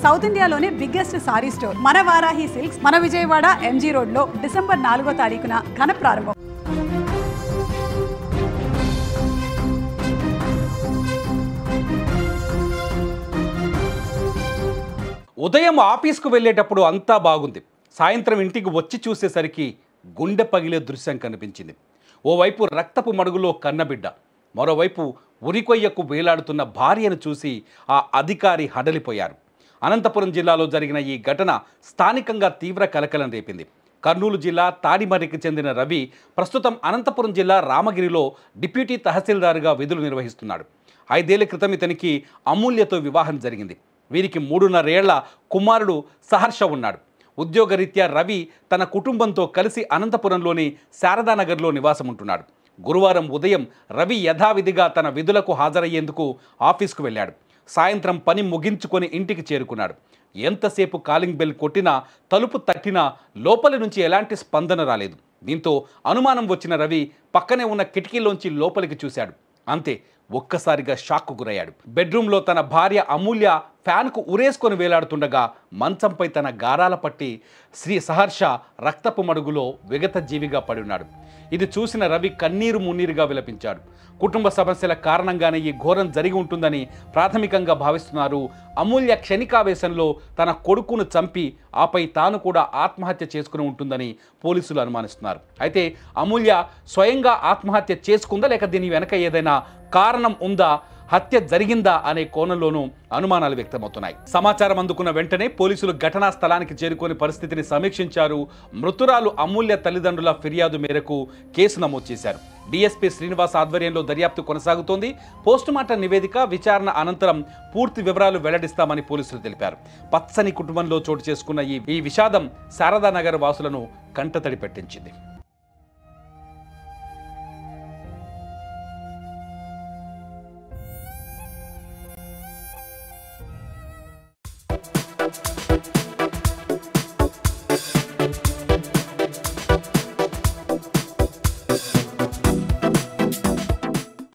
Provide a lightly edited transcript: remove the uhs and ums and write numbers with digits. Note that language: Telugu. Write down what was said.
సౌత్ ఇండియాలోనే బిగ్గెస్ట్ సారీ స్టోర్ మన వారాహి సిల్క్స్ మన విజయవాడ ఎంజీ రోడ్ లో డిసెంబర్ 4వ తారీఖున ఘన ప్రారంభం. ఉదయం ఆఫీస్కు వెళ్ళేటప్పుడు అంతా బాగుంది. సాయంత్రం ఇంటికి వచ్చి చూసేసరికి గుండె పగిలే దృశ్యం కనిపించింది. ఓవైపు రక్తపు మడుగులో కన్నబిడ్డ, మరోవైపు ఉరికొయ్యకు వేలాడుతున్న భార్యను చూసి ఆ అధికారి హడలిపోయారు. అనంతపురం జిల్లాలో జరిగిన ఈ ఘటన స్థానికంగా తీవ్ర కలకలం రేపింది. కర్నూలు జిల్లా తాడిమర్రికి చెందిన రవి ప్రస్తుతం అనంతపురం జిల్లా రామగిరిలో డిప్యూటీ తహసీల్దార్గా విధులు నిర్వహిస్తున్నాడు. 5 ఏళ్ల క్రితం ఇతనికి అమూల్యతో వివాహం జరిగింది. వీరికి 3.5 ఏళ్ల కుమారుడు సహర్ష ఉన్నాడు. ఉద్యోగరీత్యా రవి తన కుటుంబంతో కలిసి అనంతపురంలోని శారదానగర్లో నివాసం ఉంటున్నాడు. గురువారం ఉదయం రవి యథావిధిగా తన విధులకు హాజరయ్యేందుకు ఆఫీస్కు వెళ్ళాడు. సాయంత్రం పని ముగించుకొని ఇంటికి చేరుకున్నాడు. ఎంతసేపు కాలింగ్ బెల్ కొట్టినా, తలుపు తట్టినా లోపలి నుంచి ఎలాంటి స్పందన రాలేదు. దీంతో అనుమానం వచ్చిన రవి పక్కనే ఉన్న కిటికీలోంచి లోపలికి చూశాడు. అంతే, ఒక్కసారిగా షాక్కు గురయ్యాడు. బెడ్రూమ్లో తన భార్య అమూల్య ఫ్యాన్కు ఉరేసుకొని వేలాడుతుండగా మంచంపై తన గారాల పట్టి సహర్ష రక్తపు మడుగులో విగత జీవిగా పడి ఉన్నాడు. ఇది చూసిన రవి కన్నీరు మున్నీరుగా విలపించాడు. కుటుంబ సమస్యల కారణంగానే ఈ ఘోరం జరిగి ఉంటుందని ప్రాథమికంగా భావిస్తున్నారు. అమూల్య క్షణికావేశంలో తన కొడుకును చంపి ఆపై తాను కూడా ఆత్మహత్య చేసుకుని ఉంటుందని పోలీసులు అనుమానిస్తున్నారు. అయితే అమూల్య స్వయంగా ఆత్మహత్య చేసుకుందా, లేక దీని వెనక ఏదైనా కారణం ఉందా, హత్య జరిగిందా అనే కోణంలోనూ అనుమానాలు వ్యక్తమవుతున్నాయి. సమాచారం అందుకున్న వెంటనే పోలీసులు ఘటనా స్థలానికి చేరుకొని పరిస్థితిని సమీక్షించారు. మృతురాలు అమూల్య తల్లిదండ్రుల ఫిర్యాదు మేరకు కేసు నమోదు చేశారు. డీఎస్పీ శ్రీనివాస్ ఆధ్వర్యంలో దర్యాప్తు కొనసాగుతోంది. పోస్టుమార్టం నివేదిక, విచారణ అనంతరం పూర్తి వివరాలు వెల్లడిస్తామని పోలీసులు తెలిపారు. పచ్చని కుటుంబంలో చోటు చేసుకున్న ఈ విషాదం శారదానగర్ వాసులను కంటతడి పెట్టించింది.